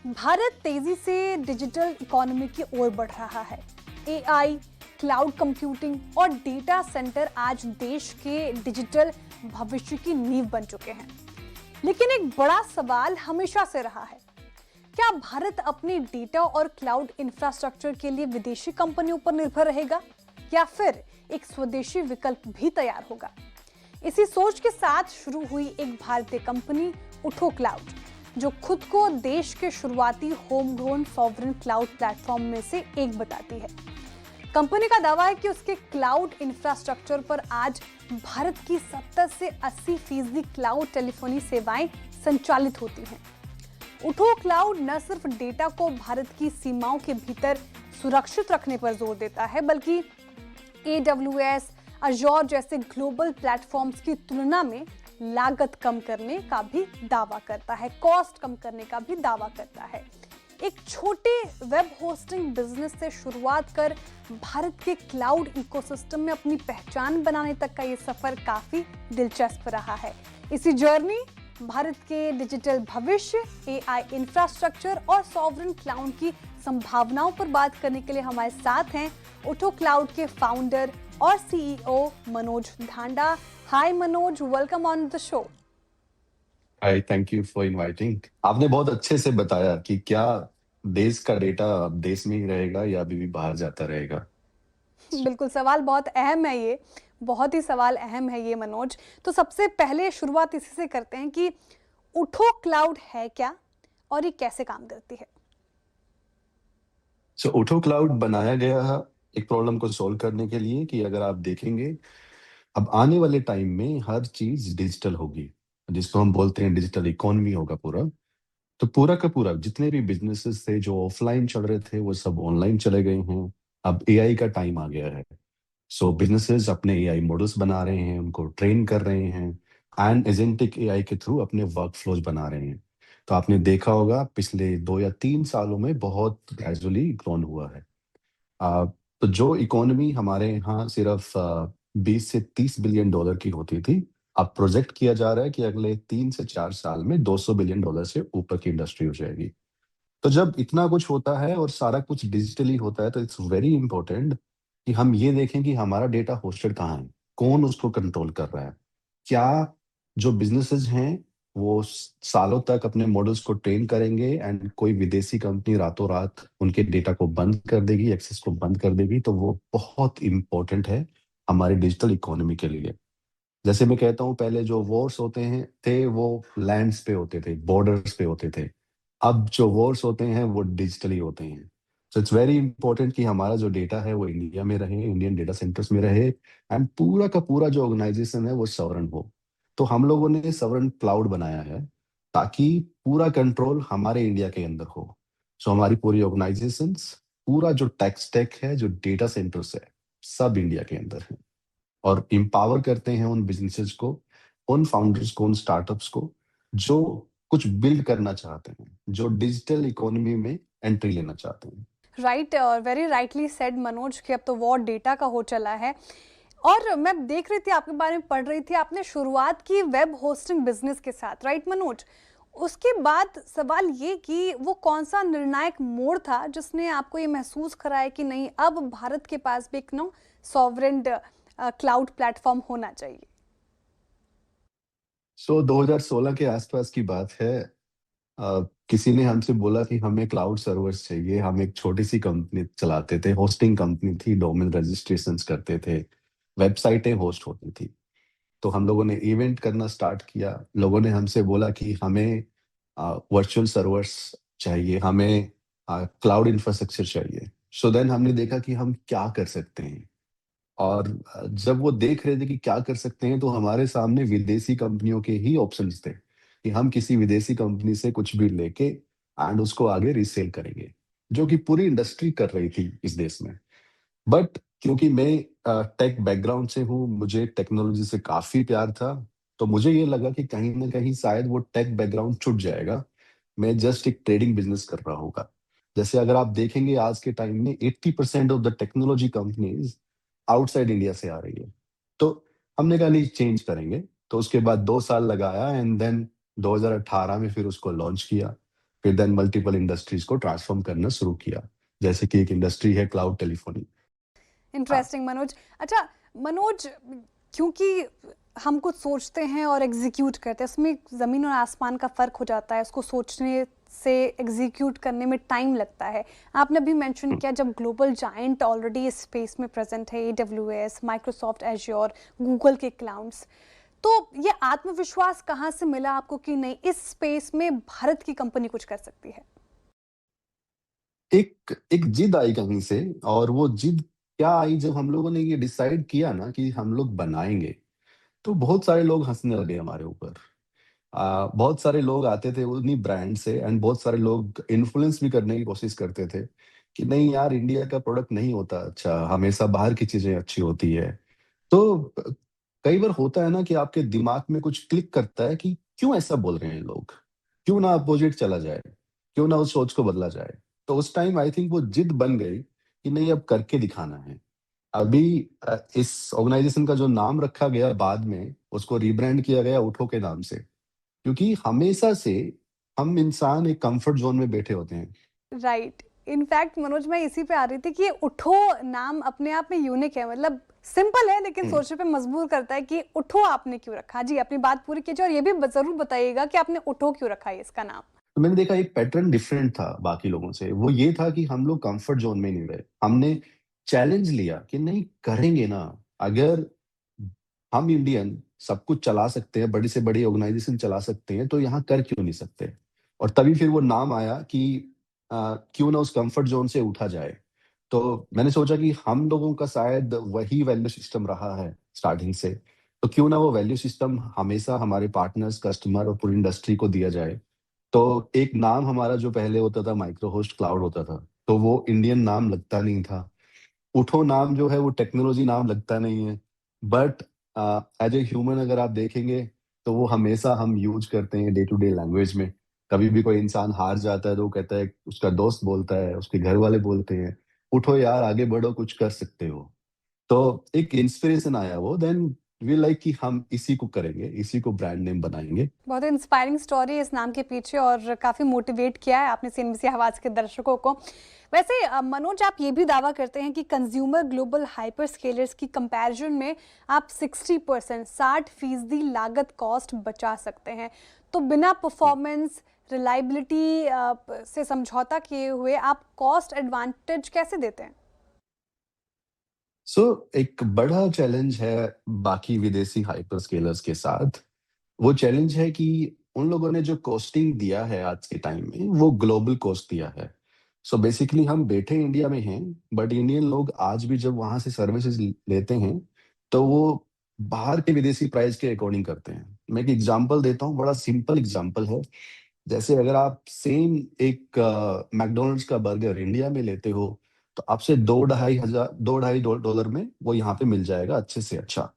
भारत तेजी से digital economy की ओर बढ़ रहा है। एआई, क्लाउड कंप्यूटिंग और डेटा सेंटर आज देश के डिजिटल भविष्य की नींव बन चुके हैं। लेकिन एक बड़ा सवाल हमेशा से रहा है, क्या भारत अपने डेटा और क्लाउड इंफ्रास्ट्रक्चर के लिए विदेशी कंपनियों पर निर्भर रहेगा या फिर एक स्वदेशी विकल्प भी तैयार होगा? इसी सोच के साथ शुरू हुई एक भारतीय कंपनी उठो क्लाउड, जो खुद को देश के शुरुआती home grown sovereign cloud platform में से एक बताती है। कंपनी का दावा है कि उसके क्लाउड इंफ्रास्ट्रक्चर पर आज भारत की 70 से 80% क्लाउड टेलीफोनी सेवाएं संचालित होती हैं। उठो क्लाउड न सिर्फ डेटा को भारत की सीमाओं के भीतर सुरक्षित रखने पर जोर देता है, बल्कि AWS, अजोर जैसे ग्लोबल प्लेटफॉर्म्स की तुलना में लागत कम करने का भी दावा करता है, कॉस्ट कम करने का भी दावा करता है। एक छोटे वेब होस्टिंग बिजनेस से शुरुआत कर भारत के क्लाउड इकोसिस्टम में अपनी पहचान बनाने तक का ये सफर काफी दिलचस्प रहा है। इसी जर्नी भारत के डिजिटल भविष्य, एआई इंफ्रास्ट्रक्चर और सॉवरेन क्लाउड की संभावनाओं पर बात करने के लिए हमारे साथ हैं उठो क्लाउड के फाउंडर और CEO Manoj Dhanda. Hi Manoj, welcome on the show. Hi, thank you for inviting. आपने बहुत अच्छे से बताया कि क्या देश का डेटा अब देश में ही रहेगा या अभी भी बाहर जाता रहेगा। बिल्कुल, सवाल बहुत अहम है ये, बहुत ही सवाल अहम है ये मनोज। तो सबसे पहले शुरुआत इसी से करते हैं कि उठो क्लाउड है क्या और ये कैसे काम करती है? उठो क्लाउड बनाया गया है एक प्रॉब्लम को सॉल्व करने के लिए कि अगर आप देखेंगे अब आने वाले टाइम में हर चीज डिजिटल होगी, जिसको हम बोलते हैं डिजिटल इकोनॉमी होगा पूरा। तो पूरा का पूरा जितने भी बिजनेसेस थे जो ऑफलाइन चल रहे थे वो सब ऑनलाइन चले गए हैं। अब एआई का टाइम आ गया है। सो बिजनेसेस अपने एआई मॉडल्स बना रहे हैं, उनको ट्रेन कर रहे हैं एंड एजेंटिक एआई के थ्रू अपने वर्क फ्लोज बना रहे हैं। तो आपने देखा होगा पिछले 2 या 3 सालों में बहुत ग्रेजुअली ग्रोन हुआ है। आ, तो जो इकोनॉमी हमारे यहाँ सिर्फ 20 से 30 बिलियन डॉलर की होती थी, अब प्रोजेक्ट किया जा रहा है कि अगले 3 से 4 साल में 200 बिलियन डॉलर से ऊपर की इंडस्ट्री हो जाएगी। तो जब इतना कुछ होता है और सारा कुछ डिजिटली होता है तो इट्स वेरी इंपॉर्टेंट कि हम ये देखें कि हमारा डेटा होस्टेड कहाँ है, कौन उसको कंट्रोल कर रहा है। क्या जो बिजनेसेस हैं वो सालों तक अपने मॉडल्स को ट्रेन करेंगे एंड कोई विदेशी कंपनी रातों रात उनके डेटा को बंद कर देगी, एक्सेस को बंद कर देगी, तो वो बहुत इंपॉर्टेंट है हमारी डिजिटल इकोनॉमी के लिए। जैसे मैं कहता हूँ पहले जो वॉर्स होते हैं थे वो लैंड्स पे होते थे, बॉर्डर्स पे होते थे। अब जो वॉर्स होते हैं वो डिजिटली होते हैं। सो इट्स वेरी इंपॉर्टेंट कि हमारा जो डेटा है वो इंडिया में रहे, इंडियन डेटा सेंटर्स में रहे एंड पूरा का पूरा जो ऑर्गेनाइजेशन है वो सॉवरेन हो। तो हम लोगों ने सॉवरेन क्लाउड बनाया है ताकि पूरा कंट्रोल हमारे इंडिया के अंदर हो। सो हमारी पूरी ऑर्गेनाइजेशंस, पूरा जो टेक स्टैक है, जो डेटा सेंटर्स है, सब इंडिया के अंदर है और एम्पावर करते हैं उन बिजनेसेस को, उन फाउंडर्स को, उन स्टार्टअप्स को जो कुछ बिल्ड करना चाहते हैं, जो डिजिटल इकोनॉमी में एंट्री लेना चाहते हैं। Right, very rightly said Manoj कि अब तो वॉर डेटा का हो चला है। और मैं देख रही थी, आपके बारे में पढ़ रही थी, आपने शुरुआत की वेब होस्टिंग बिजनेस के साथ, राइट मनोज? उसके बाद सवाल ये कि वो कौन सा निर्णायक मोड़ था जिसने आपको ये महसूस कराया कि नहीं, अब भारत के पास भी एक सॉवरेन क्लाउड प्लेटफॉर्म होना चाहिए? 2016 के आसपास की बात है। किसी ने हमसे बोला कि हमें क्लाउड सर्वर्स चाहिए। हम एक छोटी सी कंपनी चलाते थे, होस्टिंग कंपनी थी, डोमेन रजिस्ट्रेशंस करते थे, वेबसाइटें होस्ट होती थी। तो हम लोगों ने इवेंट करना स्टार्ट किया। लोगों ने हमसे बोला कि हमें वर्चुअल सर्वर्स चाहिए, हमें क्लाउड इंफ्रास्ट्रक्चर चाहिए। सो देन हमने देखा कि हम क्या कर सकते हैं। और जब वो देख रहे थे कि क्या कर सकते हैं तो हमारे सामने विदेशी कंपनियों के ही ऑप्शंस थे कि हम किसी विदेशी कंपनी से कुछ भी लेके एंड उसको आगे रीसेल करेंगे, जो कि पूरी इंडस्ट्री कर रही थी इस देश में। बट क्योंकि मैं टेक बैकग्राउंड से हूँ, मुझे टेक्नोलॉजी से काफ़ी प्यार था, तो मुझे ये लगा कि कहीं न कहीं शायद वो टेक बैकग्राउंड छूट जाएगा। मैं जस्ट एक ट्रेडिंग बिज़नेस कर रहा होगा। जैसे अगर आप देखेंगे आज के टाइम में 80% of the technology companies outside India से आ रही है। तो हमने कहा नहीं, चेंज करेंगे। तो उसके बाद 2 साल लगाया एंड देन 2018 में फिर उसको लॉन्च किया। फिर देन मल्टीपल इंडस्ट्रीज को ट्रांसफॉर्म करना शुरू किया, जैसे कि एक इंडस्ट्री है क्लाउड टेलीफोनी। हाँ। इंटरेस्टिंग मनोज। अच्छा मनोज, क्योंकि हम कुछ सोचते हैं और एग्जीक्यूट करते हैं, उसमें ज़मीन और आसमान का फ़र्क हो जाता है। उसको सोचने से एग्जीक्यूट करने में टाइम लगता है। आपने अभी मेंशन हम्म। किया जब ग्लोबल जायंट ऑलरेडी इस स्पेस में प्रेजेंट है, AWS, माइक्रोसॉफ्ट एज्योर, गूगल के क्लाउड्स, तो ये आत्मविश्वास कहाँ से मिला आपको कि नहीं इस स्पेस में भारत की कंपनी कुछ कर सकती है? एक एक जिद आई कहीं से, और वो जिद क्या आई, जब हम लोगों ने ये डिसाइड किया ना कि हम लोग बनाएंगे, तो बहुत सारे लोग हंसने लगे हमारे ऊपर। बहुत सारे लोग आते थे उन्हीं ब्रांड से, एंड बहुत सारे लोग इन्फ्लुएंस भी करने की कोशिश करते थे कि नहीं यार, इंडिया का प्रोडक्ट नहीं होता अच्छा, हमेशा बाहर की चीजें अच्छी होती है। तो कई बार होता है ना कि आपके दिमाग में कुछ क्लिक करता है कि क्यों ऐसा बोल रहे हैं लोग, क्यों ना अपोजिट चला जाए, क्यों ना उस सोच को बदला जाए। तो उस टाइम आई थिंक वो जिद बन गई कि नहीं, अब करके दिखाना है। अभी इस ऑर्गेनाइजेशन का जो नाम रखा गया बाद में, उसको रीब्रांड किया गया उठो के नाम से, क्योंकि हमेशा से हम इंसान एक कंफर्ट जोन में बैठे होते हैं। राइट। इनफैक्ट मनोज, मैं इसी पे आ रही थी कि ये उठो नाम अपने आप में यूनिक है, मतलब सिंपल है लेकिन हम्म। सोचने पे मजबूर करता है कि उठो आपने क्यों रखा। जी अपनी बात पूरी कीजिए और ये भी जरूर बताइएगा कि आपने उठो क्यों रखा है इसका नाम। तो मैंने देखा एक पैटर्न डिफरेंट था बाकी लोगों से, वो ये था कि हम लोग कंफर्ट जोन में नहीं रहे, हमने चैलेंज लिया कि नहीं करेंगे ना। अगर हम इंडियन सब कुछ चला सकते हैं, बड़ी से बड़ी ऑर्गेनाइजेशन चला सकते हैं, तो यहाँ कर क्यों नहीं सकते। और तभी फिर वो नाम आया कि क्यों ना उस कंफर्ट जोन से उठा जाए। तो मैंने सोचा कि हम लोगों का शायद वही वैल्यू सिस्टम रहा है स्टार्टिंग से, तो क्यों ना वो वैल्यू सिस्टम हमेशा हमारे पार्टनर्स, कस्टमर और पूरी इंडस्ट्री को दिया जाए। तो एक नाम हमारा जो पहले होता था माइक्रो होस्ट क्लाउड होता था, तो वो इंडियन नाम लगता नहीं था। उठो नाम जो है वो टेक्नोलॉजी नाम लगता नहीं है। बट एज ए ह्यूमन अगर आप देखेंगे, तो वो हमेशा हम यूज करते हैं डे टू डे लैंग्वेज में। कभी भी कोई इंसान हार जाता है तो वो कहता है, उसका दोस्त बोलता है, उसके घर वाले बोलते हैं, उठो यार आगे बढ़ो, कुछ कर सकते हो। तो एक इंस्पिरेशन आया वो, देन वी लाइक कि हम इसी को करेंगे, इसी को ब्रांड नेम बनाएंगे। बहुत इंस्पायरिंग स्टोरी है इस नाम के पीछे और काफ़ी मोटिवेट किया है आपने CNBC आवाज़ के दर्शकों को। वैसे मनोज, आप ये भी दावा करते हैं कि कंज्यूमर ग्लोबल हाइपर स्केलर्स की कंपैरिजन में आप 60%, 60% लागत कॉस्ट बचा सकते हैं। तो बिना परफॉर्मेंस, रिलायबिलिटी से समझौता किए हुए आप कॉस्ट एडवांटेज कैसे देते हैं? सो एक बड़ा चैलेंज है बाकी विदेशी हाइपर स्केलर्स के साथ। वो चैलेंज है कि उन लोगों ने जो कॉस्टिंग दिया है आज के टाइम में, वो ग्लोबल कॉस्ट दिया है। सो बेसिकली हम बैठे इंडिया में हैं, बट इंडियन लोग आज भी जब वहां से सर्विसेज लेते हैं, तो वो बाहर के विदेशी प्राइस के अकॉर्डिंग करते हैं। मैं एक एग्जांपल देता हूँ, बड़ा सिंपल एग्जांपल है। जैसे अगर आप सेम एक मैकडोनल्ड्स का बर्गर इंडिया में लेते हो, तो आपसे 2-2.5 हजार, $2-2.5 में वो यहाँ पे मिल जाएगा अच्छे से अच्छा।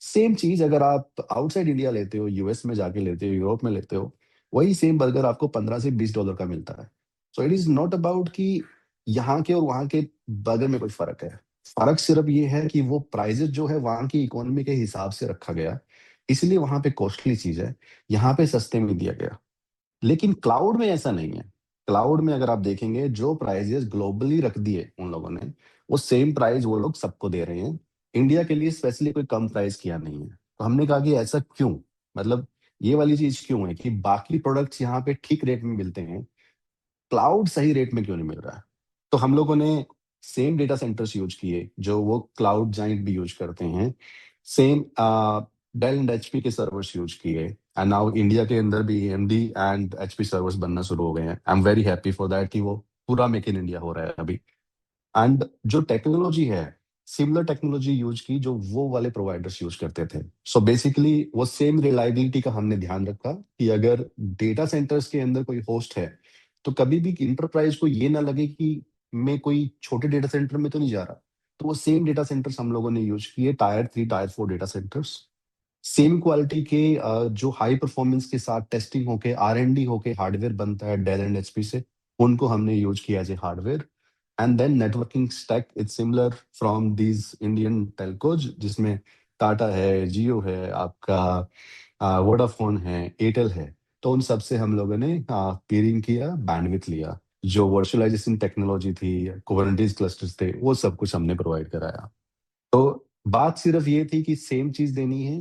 सेम चीज अगर आप आउटसाइड इंडिया लेते हो, यूएस में जाके लेते हो, यूरोप में लेते हो, वही सेम बर्गर आपको $15 से $20 का मिलता है। So it is not about कि यहाँ के और वहाँ के बर्गर में कोई फर्क है। फर्क सिर्फ ये है कि वो प्राइजेस जो है वहाँ की इकोनॉमी के हिसाब से रखा गया, इसलिए वहाँ पे कॉस्टली चीज है, यहाँ पे सस्ते में दिया गया। लेकिन क्लाउड में ऐसा नहीं है। क्लाउड में अगर आप देखेंगे, जो प्राइजेस ग्लोबली रख दिए उन लोगों ने, वो सेम प्राइस वो लोग सबको दे रहे हैं। इंडिया के लिए स्पेशली कोई कम प्राइस किया नहीं है। तो हमने कहा कि ऐसा क्यों, मतलब ये वाली चीज क्यों है कि बाकी प्रोडक्ट्स यहाँ पे ठीक रेट में मिलते हैं, क्लाउड सही रेट में क्यों नहीं मिल रहा है। तो हम लोगों ने सेम डेटा सेंटर्स यूज किए जो वो क्लाउड जाइंट भी यूज करते हैं। सेम डेल एंड एचपी के सर्वर्स यूज किए, एंड नाउ इंडिया के अंदर भी एएमडी एंड एचपी सर्वर्स बनना शुरू हो गए हैं। I am very happy for that कि वो पूरा मेक इन इंडिया हो रहा है अभी। एंड जो टेक्नोलॉजी है, सिमिलर टेक्नोलॉजी यूज की जो वो वाले प्रोवाइडर्स यूज करते थे। सो बेसिकली वो सेम रिलायबिलिटी का हमने ध्यान रखा कि अगर डेटा सेंटर्स के अंदर कोई होस्ट है, तो कभी भी इंटरप्राइज को ये ना लगे कि मैं कोई छोटे डेटा सेंटर में तो नहीं जा रहा। तो वो सेम डेटा सेंटर्स हम लोगों ने यूज किए, tyre 3 tyre 4 data centres. Same quality के जो हाई परफॉर्मेंस के साथ टेस्टिंग होके R&D होके हार्डवेयर बनता है डेल एंड एचपी से, उनको हमने यूज किया as a hardware. And then networking stack is similar from these Indian telcos, जिसमें टाटा है, जियो है, आपका वोडाफोन है, एयरटेल है। तो उन सब से हम लोगों ने पीरिंग किया, बैंडविड्थ लिया। जो वर्चुअलाइजेशन टेक्नोलॉजी थी, कुबरनेटिस क्लस्टर्स थे, वो सब कुछ हमने प्रोवाइड कराया। तो बात सिर्फ ये थी कि सेम चीज़ देनी है,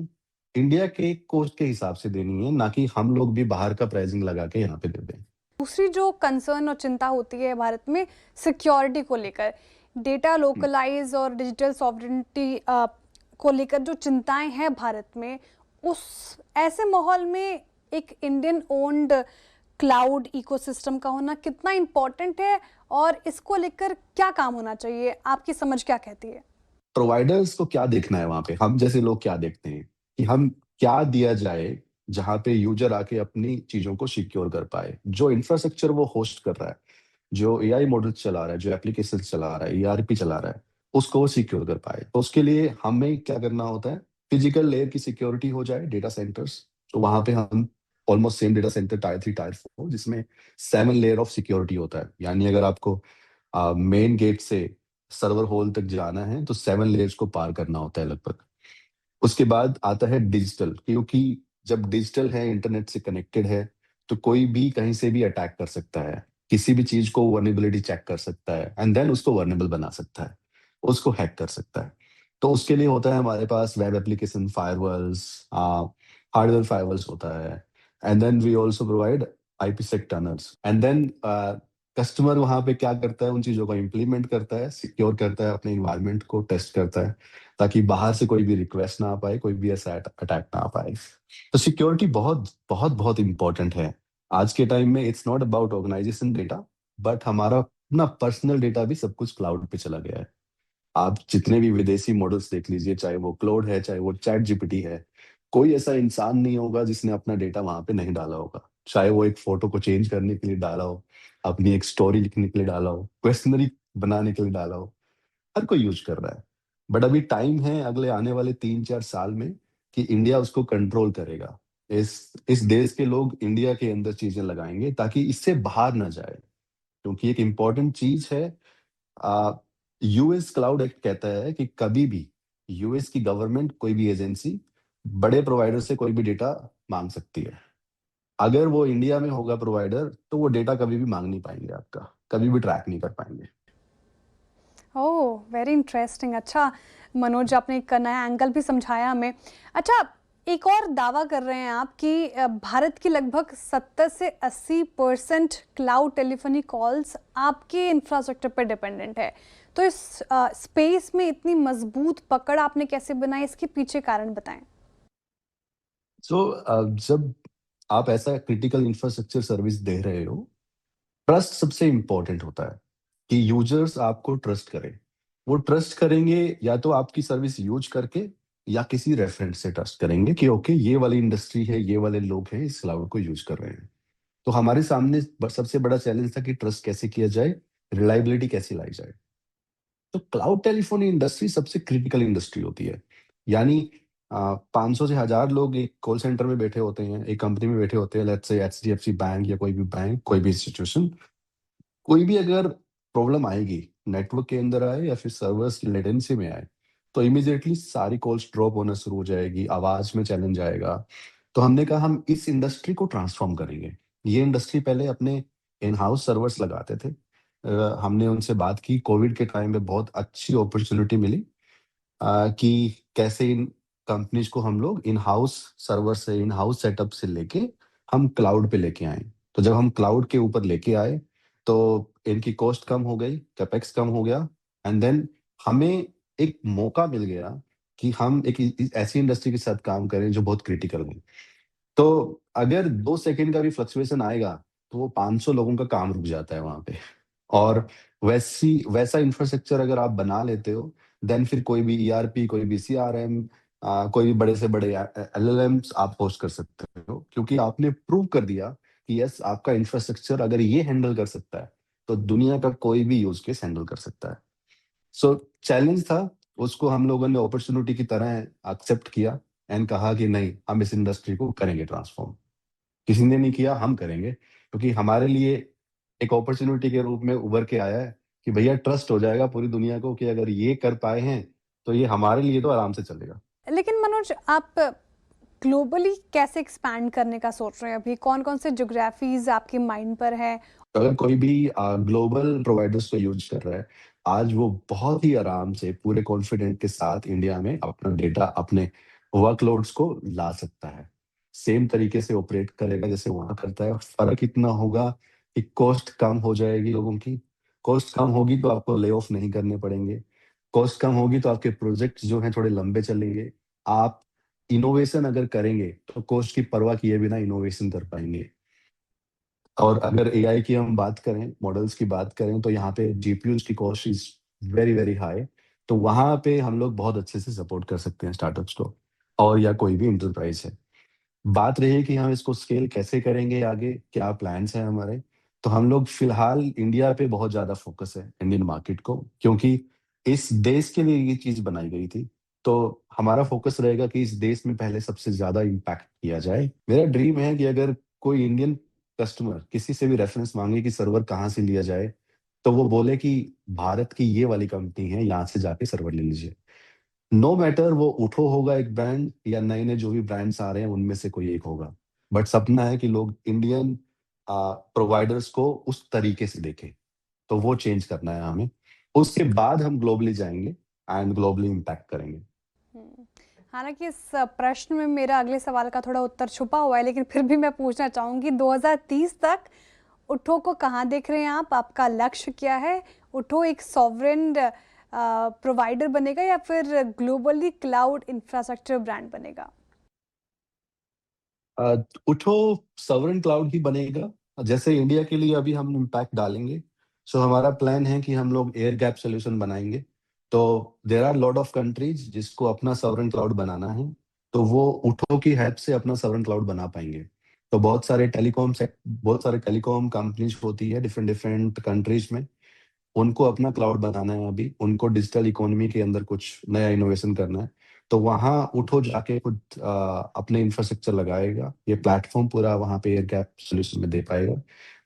इंडिया के कोस्ट के हिसाब से देनी है, ना कि हम लोग भी बाहर का प्राइसिंग लगा के यहाँ पे दे दें। दूसरी जो कंसर्न और चिंता होती है भारत में सिक्योरिटी को लेकर, डेटा हुँ। लोकलाइज और डिजिटल सॉवरेनिटी को लेकर जो चिंताएं हैं भारत में, उस ऐसे माहौल में एक इंडियन ओन्ड क्लाउड इकोसिस्टम का होना कितना इम्पोर्टेंट है और इसको लेकर क्या काम होना चाहिए? आपकी समझ क्या कहती है? प्रोवाइडर्स को क्या देखना है वहाँ पे? हम जैसे लोग क्या देखते हैं कि हम क्या दिया जाए, जहाँ पे यूज़र आके अपनी चीज़ों को सिक्योर कर पाए। जो इंफ्रास्ट्रक्चर वो होस्ट कर रहा है, जो एआई मॉडल्स चला रहा है, जो एप्लीकेशंस चला रहा है, ईआरपी चला रहा है, उसको वो सिक्योर कर पाए। तो उसके लिए हमें क्या करना होता है, फिजिकल लेयर की सिक्योरिटी हो जाए, डेटा सेंटर्स, तो वहाँ पे हम almost same data centre tyre 3, tyre 4 जिसमें 7 लेयर ऑफ सिक्योरिटी होता है। यानी अगर आपको मेन गेट से सर्वर हॉल तक जाना है, तो 7 लेयर्स को पार करना होता है लगभग। उसके बाद आता है डिजिटल, क्योंकि जब डिजिटल है, इंटरनेट से कनेक्टेड है, तो कोई भी कहीं से भी अटैक कर सकता है। किसी भी चीज़ को वल्नरेबिलिटी चेक कर सकता है एंड देन उसको वल्नरेबल बना सकता है, उसको हैक कर सकता है। तो उसके लिए होता है हमारे पास web application firewalls, hardware firewalls होता है, and then we also provide IPsec tunnels and then customer वहाँ पे क्या करता है, उन चीज़ों को इम्प्लीमेंट करता है, सिक्योर करता है, अपने एनवायरनमेंट को टेस्ट करता है, ताकि बाहर से कोई भी रिक्वेस्ट ना आ पाए, कोई भी ऐसा अटैक ना आ पाए। तो सिक्योरिटी बहुत, बहुत, बहुत इम्पोर्टेंट है। आज के टाइम में it's not about organisation data, but हमारा अपना पर्सनल डेटा भी सब कुछ क्लाउड पे चला गया है। आप जितने भी विदेशी मॉडल्स देख लीजिए, चाहे वो क्लाउड है, चाहे वो चैट जीपीटी है, कोई ऐसा इंसान नहीं होगा जिसने अपना डेटा वहाँ पे नहीं डाला होगा। चाहे वो एक फ़ोटो को चेंज करने के लिए डाला हो, अपनी एक स्टोरी लिखने के लिए डाला हो, क्वेश्चनरी बनाने के लिए डाला हो, हर कोई यूज़ कर रहा है। बट अभी टाइम है अगले आने वाले 3-4 साल में कि इंडिया उसको कंट्रोल करेगा। इस देश के लोग इंडिया के अंदर चीज़ें लगाएँगे ताकि इससे बाहर ना जाए। क्योंकि एक इम्पोर्टेंट चीज़ है, अ, यूएस क्लाउड एक्ट कहता है कि कभी भी यूएस की गवर्नमेंट, कोई भी एजेंसी बड़े प्रोवाइडर से कोई भी डेटा माँग सकती है। अगर वो इंडिया में होगा प्रोवाइडर, तो वो डेटा कभी भी माँग नहीं पाएँगे आपका, कभी भी ट्रैक नहीं कर पाएँगे। ओह! Very interesting. अच्छा, मनोज आपने एक नया एंगल भी समझाया हमें। अच्छा, एक और दावा कर रहे हैं आप कि भारत की लगभग 70 से 80% क्लाउड टेलीफ़ोनी कॉल्स आपके इंफ्रास्ट्रक्चर पे डिपेंडेंट है। तो इस स्पेस में इतनी मज़बूत पकड़ आपने कैसे बनाई, इसके पीछे कारण बताएँ? जब आप ऐसा क्रिटिकल इंफ्रास्ट्रक्चर सर्विस दे रहे हो, ट्रस्ट सबसे इम्पोर्टेंट होता है कि यूज़र्स आपको ट्रस्ट करें। वो ट्रस्ट करेंगे या तो आपकी सर्विस यूज़ करके या किसी रेफरेंस से ट्रस्ट करेंगे कि ओके, ये वाली इंडस्ट्री है, ये वाले लोग हैं, इस क्लाउड को यूज़ कर रहे हैं। तो हमारे सामने सबसे बड़ा चैलेंज था कि ट्रस्ट कैसे किया जाए, रिलायबिलिटी कैसे लाई जाए। तो क्लाउड टेलीफोनी इंडस्ट्री सबसे क्रिटिकल इंडस्ट्री होती है। यानी 500 से 1000 लोग एक कॉल सेंटर में बैठे होते हैं, एक कंपनी में बैठे होते हैं, लेट्स से एचडीएफसी बैंक या कोई भी बैंक, कोई भी इंस्टीट्यूशन। कोई भी अगर प्रॉब्लम आएगी, नेटवर्क के अंदर आए या फिर सर्वर्स की लेटेंसी में आए, तो इमीडिएटली सारी कॉल्स ड्रॉप होना शुरू हो जाएगी, आवाज़ में चैलेंज आएगा। तो हमने कहा हम इस इंडस्ट्री को ट्रांसफ़ॉर्म करेंगे। ये इंडस्ट्री पहले अपने इन हाउस सर्वर्स लगाते थे। हमने उनसे बात की, कोविड के टाइम में बहुत अच्छी अपॉर्च्युनिटी मिली, कि कैसे इन कंपनीज़ को हम लोग इन हाउस सर्वर से, इन हाउस सेटअप से लेके हम क्लाउड पे लेके आएँ। तो जब हम क्लाउड के ऊपर लेके आए, तो इनकी कॉस्ट कम हो गई, कैपेक्स कम हो गया एंड देन हमें एक मौका मिल गया कि हम एक ऐसी इंडस्ट्री के साथ काम करें जो बहुत क्रिटिकल है। तो अगर 2 सेकंड का भी फ्लक्चुएशन आएगा, तो वो 500 लोगों का काम रुक जाता है वहाँ पे। और वैसा इंफ्रास्ट्रक्चर अगर आप बना लेते हो, देन फिर कोई भी ईआरपी, कोई भी सीआरएम, कोई भी बड़े से बड़े एलएलएम्स आप होस्ट कर सकते हो। क्योंकि आपने प्रूव कर दिया कि यस, आपका इंफ्रास्ट्रक्चर अगर ये हैंडल कर सकता है, तो दुनिया का कोई भी यूज़ केस हैंडल कर सकता है। सो चैलेंज था, उसको हम लोगों ने अपॉर्च्युनिटी की तरह एक्सेप्ट किया एंड कहा कि नहीं, हम इस इंडस्ट्री को करेंगे ट्रांसफॉर्म। किसी ने नहीं किया, हम करेंगे, क्योंकि हमारे लिए एक अपॉर्च्युनिटी के रूप में उभर के आया है कि भैया ट्रस्ट हो जाएगा पूरी दुनिया को कि अगर ये कर पाए हैं, तो ये हमारे लिए तो आराम से चलेगा। लेकिन मनोज, आप ग्लोबली कैसे एक्सपैंड करने का सोच रहे हैं अभी? कौन-कौन से ज्योग्राफीज़ आपके माइंड पर है? अगर कोई भी ग्लोबल प्रोवाइडर्स को यूज़ कर रहा है, आज वो बहुत ही आराम से पूरे कॉन्फिडेंट के साथ इंडिया में अपना डेटा, अपने वर्कलोड्स को ला सकता है। सेम तरीके से ऑपरेट करेगा जैसे वहाँ करता है। फ़र्क इतना होगा कि कॉस्ट कम हो जाएगी लोगों की। कॉस्ट कम होगी तो आपको ले ऑफ नहीं करने पड़ेंगे। कॉस्ट कम होगी तो आपके प्रोजेक्ट्स जो हैं थोड़े लंबे चलेंगे। आप इनोवेशन अगर करेंगे, तो कॉस्ट की परवाह किए बिना इनोवेशन कर पाएँगे। और अगर एआई की हम बात करें, मॉडल्स की बात करें, तो यहाँ पे जीपीयूज़ की cost is very, very high. तो वहाँ पे हम लोग बहुत अच्छे से सपोर्ट कर सकते हैं स्टार्टअप्स को और या कोई भी एंटरप्राइज़ है। बात रही कि हम इसको स्केल कैसे करेंगे आगे, क्या प्लान्स हैं हमारे? तो हम लोग फिलहाल इंडिया पे बहुत ज़्यादा फ़ोकस है, इंडियन मार्केट को, क्योंकि इस देश के लिए ये चीज़ बनाई गई थी। तो हमारा फ़ोकस रहेगा कि इस देश में पहले सबसे ज़्यादा इम्पैक्ट किया जाए। मेरा ड्रीम है कि अगर कोई इंडियन कस्टमर किसी से भी रेफ़रेंस माँगे कि सर्वर कहाँ से लिया जाए, तो वो बोले कि भारत की ये वाली कंपनी है, यहाँ से जाके सर्वर ले लीजिए। नो मैटर वो उठो होगा एक ब्रांड या नए-नए जो भी ब्रांड्स आ रहे हैं उनमें से कोई एक होगा। बट सपना है कि लोग इंडियन प्रोवाइडर्स को उस तरीके से देखें, तो वो चेंज करना है हमें। उसके बाद हम ग्लोबली जाएँगे एंड ग्लोबली इम्पैक्ट करेंगे। हुँ। हालाँकि इस प्रश्न में मेरा अगले सवाल का थोड़ा उत्तर छुपा हुआ है, लेकिन फिर भी मैं पूछना चाहूँगी 2030 तक उठो को कहाँ देख रहे हैं आप? आपका लक्ष्य क्या है? उठो एक सॉवरेन प्रोवाइडर बनेगा या फिर ग्लोबली क्लाउड इंफ्रास्ट्रक्चर ब्रांड बनेगा? अ, उठो सॉवरेन क्लाउड ही बनेगा। जैसे इंडिया के लिए अभी हम इम्पैक्ट डालेंगे, सो हमारा प्लान है कि हम लोग एयर गैप सॉल्यूशन बनाएँगे। तो there are lot of countries जिसको अपना सॉवरेन क्लाउड बनाना है, तो वो उठो की हेल्प से अपना सॉवरेन क्लाउड बना पाएँगे। तो बहुत सारे टेलीकॉम कंपनीज़ होती है डिफरेंट कंट्रीज़ में। उनको अपना क्लाउड बनाना है अभी, उनको डिजिटल इकोनॉमी के अंदर कुछ नया इनोवेशन करना है। तो वहाँ उठो जाके खुद अपने इंफ्रास्ट्रक्चर लगाएगा, ये प्लेटफ़ॉर्म पूरा वहाँ पे एयर गैप सॉल्यूशन में दे पाएगा,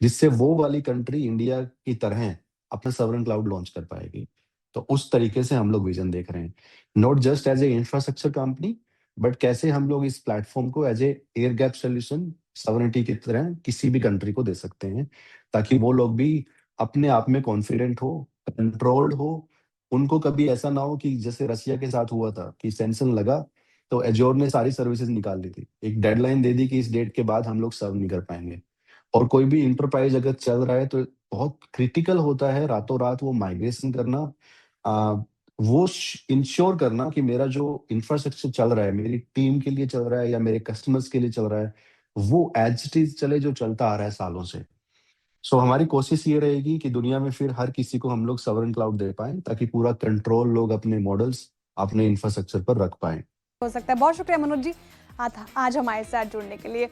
जिससे वो वाली कंट्री इंडिया की तरह अपना सॉवरेन क्लाउड लॉन्च कर पाएगी। तो उस तरीके से हम लोग विज़न देख रहे हैं। Not just as a infrastructure company, but कैसे हम लोग इस प्लेटफ़ॉर्म को as a air gap solution sovereignty की तरह किसी भी कंट्री को दे सकते हैं, ताकि वो लोग भी अपने आप में कॉन्फिडेंट हो, कंट्रोल्ड हो, उनको कभी ऐसा ना हो कि जैसे रसिया के साथ हुआ था कि सैंक्शन लगा, तो एज़्योर ने सारी सर्विसेज़ निकाल ली थी। एक डेडलाइन दे दी कि इस डेट के बाद हम लोग सर्व नहीं कर पाएँगे। और कोई भी एंटरप्राइज़ अगर चल रहा है तो बहुत क्रिटिकल होता है रातों-रात वो माइग्रेशन करना, अ, वो इंश्योर करना कि मेरा जो इंफ्रास्ट्रक्चर चल रहा है, मेरी टीम के लिए चल रहा है या मेरे कस्टमर्स के लिए चल रहा है, वो एज़ इट इज़ चले जो चलता आ रहा है सालों से। सो हमारी कोशिश ये रहेगी कि दुनिया में फिर हर किसी को हम लोग सॉवरेन क्लाउड दे पाएँ, ताकि पूरा कंट्रोल लोग अपने मॉडल्स, अपने इंफ्रास्ट्रक्चर पर रख पाएँ। हो सकता है। बहुत शुक्रिया मनोज जी, आज हमारे साथ जुड़ने के लिए।